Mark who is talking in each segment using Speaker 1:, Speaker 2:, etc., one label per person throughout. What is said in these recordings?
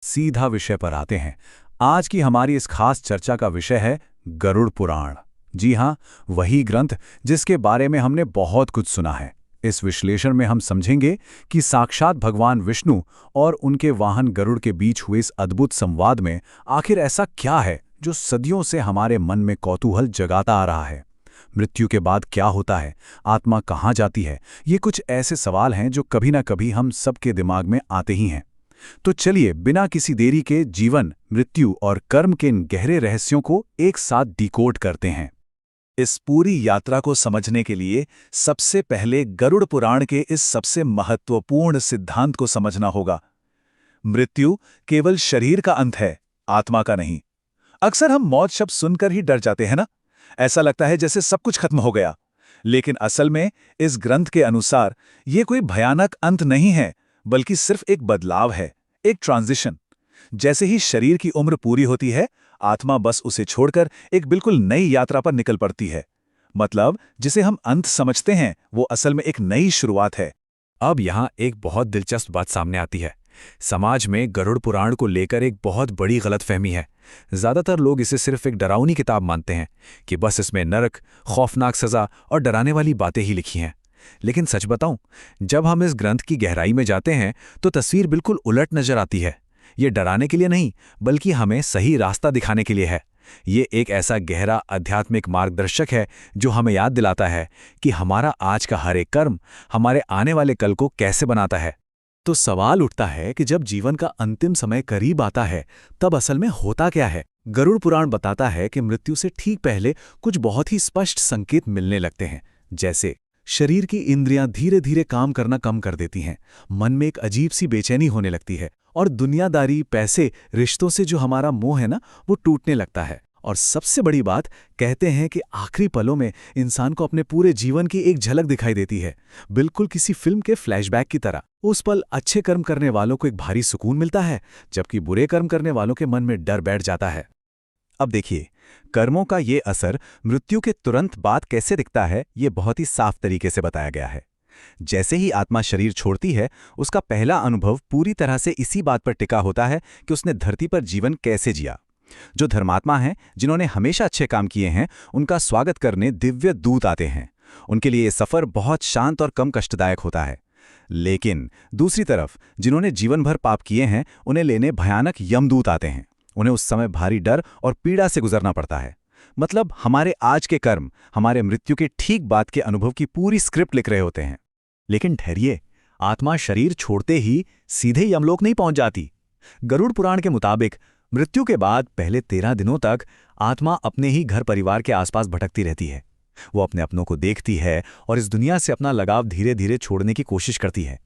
Speaker 1: सीधा विषय पर आते हैं। आज की हमारी इस खास चर्चा का विषय है गरुड़ पुराण। जी हाँ, वही ग्रंथ जिसके बारे में हमने बहुत कुछ सुना है। इस विश्लेषण में हम समझेंगे कि साक्षात भगवान विष्णु और उनके वाहन गरुड़ के बीच हुए इस अद्भुत संवाद में आखिर ऐसा क्या है जो सदियों से हमारे मन में कौतूहल जगाता आ रहा है। मृत्यु के बाद क्या होता है, आत्मा कहाँ जाती है, ये कुछ ऐसे सवाल हैं जो कभी ना कभी हम सबके दिमाग में आते ही हैं। तो चलिए बिना किसी देरी के जीवन, मृत्यु और कर्म के इन गहरे रहस्यों को एक साथ डिकोड करते हैं।
Speaker 2: इस पूरी यात्रा को समझने के लिए सबसे पहले गरुड़ पुराण के इस सबसे महत्वपूर्ण सिद्धांत को समझना होगा। मृत्यु केवल शरीर का अंत है, आत्मा का नहीं। अक्सर हम मौत शब्द सुनकर ही डर जाते हैं ना। ऐसा लगता है जैसे सब कुछ खत्म हो गया। लेकिन असल में इस ग्रंथ के अनुसार ये कोई भयानक अंत नहीं है, बल्कि सिर्फ एक बदलाव है, एक ट्रांजिशन। जैसे ही शरीर की उम्र पूरी होती है, आत्मा बस उसे छोड़कर एक बिल्कुल नई यात्रा पर निकल पड़ती है। मतलब जिसे हम अंत समझते हैं वो असल में एक नई शुरुआत है।
Speaker 1: अब यहाँ एक बहुत दिलचस्प बात सामने आती है। समाज में गरुड़ पुराण को लेकर एक बहुत बड़ी गलतफहमी है। ज्यादातर लोग इसे सिर्फ एक डरावनी किताब मानते हैं कि बस इसमें नरक, खौफनाक सजा और डराने वाली बातें ही लिखी हैं। लेकिन सच बताऊं, जब हम इस ग्रंथ की गहराई में जाते हैं तो तस्वीर बिल्कुल उलट नजर आती है। ये डराने के लिए नहीं, बल्कि हमें सही रास्ता दिखाने के लिए है। ये एक ऐसा गहरा आध्यात्मिक मार्गदर्शक है जो हमें याद दिलाता है कि हमारा आज का हर एक कर्म हमारे आने वाले कल को कैसे बनाता है। तो सवाल उठता है कि जब जीवन का अंतिम समय करीब आता है, तब असल में होता क्या है। गरुड़ पुराण बताता है कि मृत्यु से ठीक पहले कुछ बहुत ही स्पष्ट संकेत मिलने लगते हैं। जैसे शरीर की इंद्रियां धीरे धीरे काम करना कम कर देती हैं, मन में एक अजीब सी बेचैनी होने लगती है और दुनियादारी, पैसे, रिश्तों से जो हमारा मोह है ना, वो टूटने लगता है। और सबसे बड़ी बात, कहते हैं कि आखिरी पलों में इंसान को अपने पूरे जीवन की एक झलक दिखाई देती है, बिल्कुल किसी फिल्म के फ्लैशबैक की तरह। उस पल अच्छे कर्म करने वालों को एक भारी सुकून मिलता है, जबकि बुरे कर्म करने वालों के मन में डर बैठ जाता है।
Speaker 2: अब देखिए, कर्मों का ये असर मृत्यु के तुरंत बाद कैसे दिखता है, ये बहुत ही साफ तरीके से बताया गया है। जैसे ही आत्मा शरीर छोड़ती है, उसका पहला अनुभव पूरी तरह से इसी बात पर टिका होता है कि उसने धरती पर जीवन कैसे जिया। जो धर्मात्मा हैं, जिन्होंने हमेशा अच्छे काम किए हैं, उनका स्वागत करने दिव्य दूत आते हैं। उनके लिए ये सफ़र बहुत शांत और कम कष्टदायक होता है। लेकिन दूसरी तरफ जिन्होंने जीवन भर पाप किए हैं, उन्हें लेने भयानक यमदूत आते हैं। उन्हें उस समय भारी डर और पीड़ा से गुजरना पड़ता है। मतलब हमारे आज के कर्म हमारे मृत्यु के ठीक बाद के अनुभव की पूरी स्क्रिप्ट लिख रहे होते हैं। लेकिन ठहरिए, आत्मा शरीर छोड़ते ही सीधे यमलोक नहीं पहुंच जाती। गरुड़ पुराण के मुताबिक मृत्यु के बाद पहले 13 दिनों तक आत्मा अपने ही घर परिवार के आसपास भटकती रहती है। वो अपने अपनों को देखती है और इस दुनिया से अपना लगाव धीरे धीरे छोड़ने की कोशिश करती है।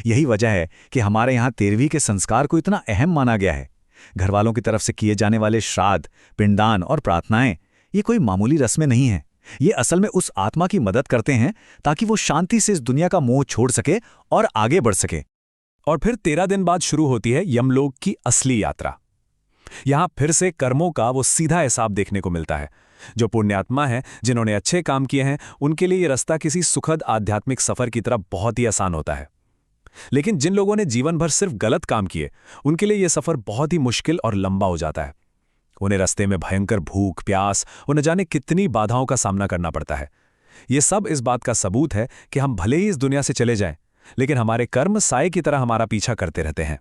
Speaker 2: यही वजह है कि हमारे यहाँ 13वीं के संस्कार को इतना अहम माना गया है। घर वालों की तरफ से किए जाने वाले श्राद्ध, पिंडदान और प्रार्थनाएं, ये कोई मामूली रस्में नहीं हैं। ये असल में उस आत्मा की मदद करते हैं ताकि वो शांति से इस दुनिया का मोह छोड़ सके और आगे बढ़ सके।
Speaker 1: और फिर 13 दिन बाद शुरू होती है यमलोक की असली यात्रा। यहां फिर से कर्मों का वो सीधा हिसाब देखने को मिलता है। जो पुण्यात्मा है, जिन्होंने अच्छे काम किए हैं, उनके लिए ये रास्ता किसी सुखद आध्यात्मिक सफर की तरह बहुत ही आसान होता है। लेकिन जिन लोगों ने जीवन भर सिर्फ गलत काम किए, उनके लिए यह सफर बहुत ही मुश्किल और लंबा हो जाता है। उन्हें रास्ते में भयंकर भूख, प्यास और न जाने कितनी बाधाओं का सामना करना पड़ता है। ये सब इस बात का सबूत है कि हम भले ही इस दुनिया से चले जाएं, लेकिन हमारे कर्म साए की तरह हमारा पीछा करते रहते हैं।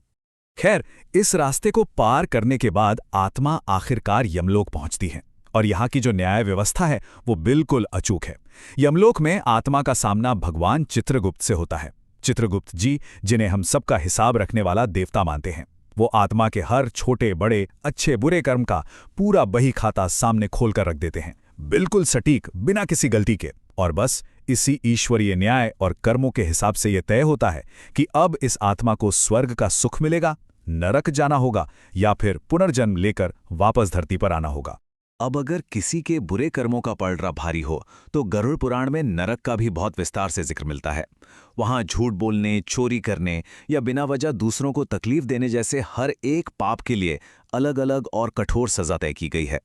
Speaker 1: खैर, इस रास्ते को पार करने के बाद आत्मा आखिरकार यमलोक पहुंचती है और यहाँ की जो न्याय व्यवस्था है वो बिल्कुल अचूक है। यमलोक में आत्मा का सामना भगवान चित्रगुप्त से होता है। चित्रगुप्त जी, जिन्हें हम सबका हिसाब रखने वाला देवता मानते हैं, वो आत्मा के हर छोटे बड़े, अच्छे बुरे कर्म का पूरा बही खाता सामने खोलकर रख देते हैं, बिल्कुल सटीक, बिना किसी गलती के। और बस इसी ईश्वरीय न्याय और कर्मों के हिसाब से यह तय होता है कि अब इस आत्मा को स्वर्ग का सुख मिलेगा, नरक जाना होगा या फिर पुनर्जन्म लेकर वापस धरती पर आना होगा।
Speaker 2: अब अगर किसी के बुरे कर्मों का पलड़ा भारी हो तो गरुड़ पुराण में नरक का भी बहुत विस्तार से जिक्र मिलता है। वहां झूठ बोलने, चोरी करने या बिना वजह दूसरों को तकलीफ देने जैसे हर एक पाप के लिए अलग अलग और कठोर सजा तय की गई है।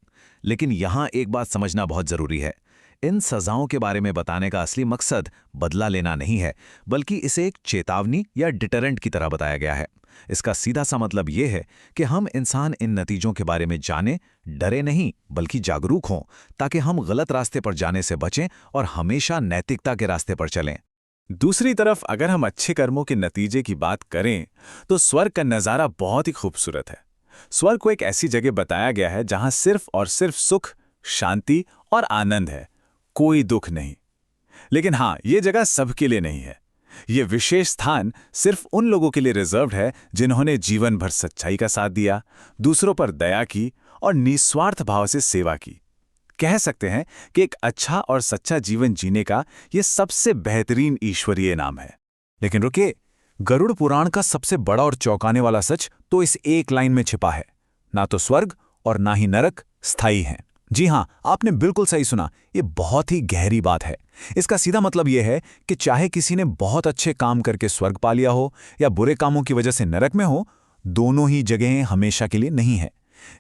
Speaker 2: लेकिन यहां एक बात समझना बहुत जरूरी है। इन सजाओं के बारे में बताने का असली मकसद बदला लेना नहीं है, बल्कि इसे एक चेतावनी या डिटरेंट की तरह बताया गया है।
Speaker 1: इसका सीधा सा मतलब ये है कि हम इंसान इन नतीजों के बारे में जाने, डरे नहीं बल्कि जागरूक हों, ताकि हम गलत रास्ते पर जाने से बचें और हमेशा नैतिकता के रास्ते पर चलें। दूसरी तरफ अगर हम अच्छे कर्मों के नतीजे की बात करें तो स्वर्ग का नज़ारा बहुत ही खूबसूरत है। स्वर्ग को एक ऐसी जगह बताया गया है जहां सिर्फ और सिर्फ सुख, शांति और आनंद है, कोई दुख नहीं। लेकिन हाँ, ये जगह सबके लिए नहीं है। ये विशेष स्थान सिर्फ उन लोगों के लिए रिजर्व्ड है जिन्होंने जीवन भर सच्चाई का साथ दिया, दूसरों पर दया की और निस्वार्थ भाव से सेवा की। कह सकते हैं कि एक अच्छा और सच्चा जीवन जीने का यह सबसे बेहतरीन ईश्वरीय इनाम है। लेकिन रुकिए, गरुड़ पुराण का सबसे बड़ा और चौंकाने वाला सच तो इस एक लाइन में छिपा है। ना तो स्वर्ग और ना ही नरक स्थायी हैं। जी हां, आपने बिल्कुल सही सुना। ये बहुत ही गहरी बात है। इसका सीधा मतलब यह है कि चाहे किसी ने बहुत अच्छे काम करके स्वर्ग पा लिया हो या बुरे कामों की वजह से नरक में हो, दोनों ही जगहें हमेशा के लिए नहीं है।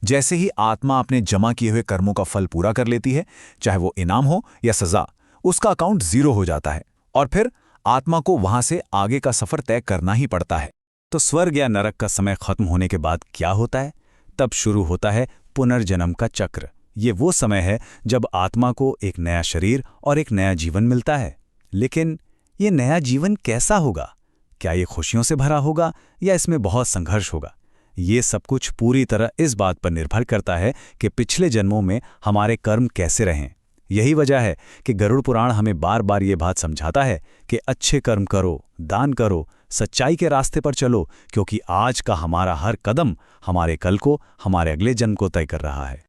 Speaker 1: जैसे ही आत्मा अपने जमा किए हुए कर्मों का फल पूरा कर लेती है, चाहे वो इनाम हो या सजा, उसका अकाउंट 0 हो जाता है और फिर आत्मा को वहां से आगे का सफर तय करना ही पड़ता है। तो स्वर्ग या नरक का समय खत्म होने के बाद क्या होता है? तब शुरू होता है पुनर्जन्म का चक्र। ये वो समय है जब आत्मा को एक नया शरीर और एक नया जीवन मिलता है। लेकिन ये नया जीवन कैसा होगा? क्या ये खुशियों से भरा होगा या इसमें बहुत संघर्ष होगा? ये सब कुछ पूरी तरह इस बात पर निर्भर करता है कि पिछले जन्मों में हमारे कर्म कैसे रहें। यही वजह है कि गरुड़ पुराण हमें बार बार ये बात समझाता है कि अच्छे कर्म करो, दान करो, सच्चाई के रास्ते पर चलो, क्योंकि आज का हमारा हर कदम हमारे कल को, हमारे अगले जन्म को तय कर रहा है।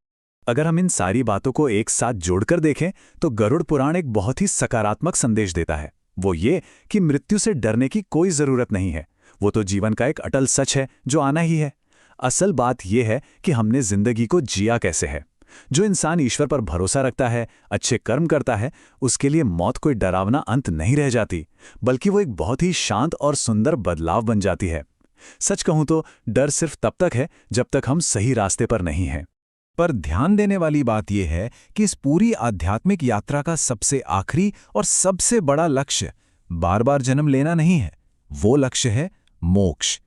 Speaker 1: अगर हम इन सारी बातों को एक साथ जोड़कर देखें तो गरुड़ पुराण एक बहुत ही सकारात्मक संदेश देता है। वो ये कि मृत्यु से डरने की कोई जरूरत नहीं है। वो तो जीवन का एक अटल सच है जो आना ही है। असल बात यह है कि हमने जिंदगी को जिया कैसे है। जो इंसान ईश्वर पर भरोसा रखता है, अच्छे कर्म करता है, उसके लिए मौत कोई डरावना अंत नहीं रह जाती, बल्कि वो एक बहुत ही शांत और सुंदर बदलाव बन जाती है। सच कहूं तो डर सिर्फ तब तक है जब तक हम सही रास्ते पर नहीं हैं। पर ध्यान देने वाली बात यह है कि इस पूरी आध्यात्मिक यात्रा का सबसे आखिरी और सबसे बड़ा लक्ष्य बार बार जन्म लेना नहीं है। वो लक्ष्य है मोक्ष।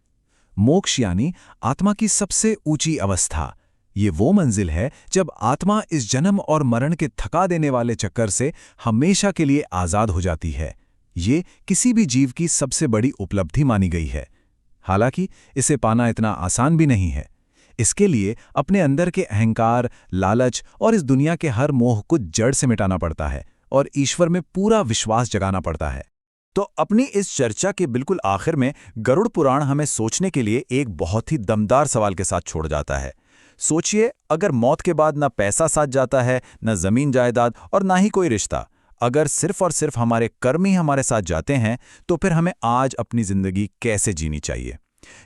Speaker 1: मोक्ष यानी आत्मा की सबसे ऊंची अवस्था। ये वो मंजिल है जब आत्मा इस जन्म और मरण के थका देने वाले चक्कर से हमेशा के लिए आजाद हो जाती है। ये किसी भी जीव की सबसे बड़ी उपलब्धि मानी गई है। हालांकि इसे पाना इतना आसान भी नहीं है। इसके लिए अपने अंदर के अहंकार, लालच और इस दुनिया के हर मोह को जड़ से मिटाना पड़ता है और ईश्वर में पूरा विश्वास जगाना पड़ता है। तो अपनी इस चर्चा के बिल्कुल आखिर में गरुड़ पुराण हमें सोचने के लिए एक बहुत ही दमदार सवाल के साथ छोड़ जाता है। सोचिए, अगर मौत के बाद ना पैसा साथ जाता है, न जमीन जायदाद और ना ही कोई रिश्ता, अगर सिर्फ और सिर्फ हमारे कर्म ही हमारे साथ जाते हैं, तो फिर हमें आज अपनी जिंदगी कैसे जीनी चाहिए?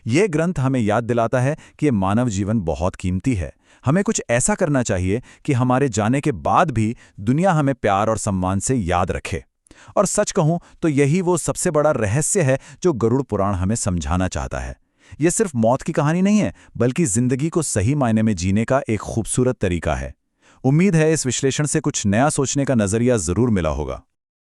Speaker 1: यह ग्रंथ हमें याद दिलाता है कि मानव जीवन बहुत कीमती है। हमें कुछ ऐसा करना चाहिए कि हमारे जाने के बाद भी दुनिया हमें प्यार और सम्मान से याद रखे। और सच कहूं तो यही वो सबसे बड़ा रहस्य है जो गरुड़ पुराण हमें समझाना चाहता है। यह सिर्फ मौत की कहानी नहीं है, बल्कि जिंदगी को सही मायने में जीने का एक खूबसूरत तरीका है। उम्मीद है इस विश्लेषण से कुछ नया सोचने का नजरिया जरूर मिला होगा।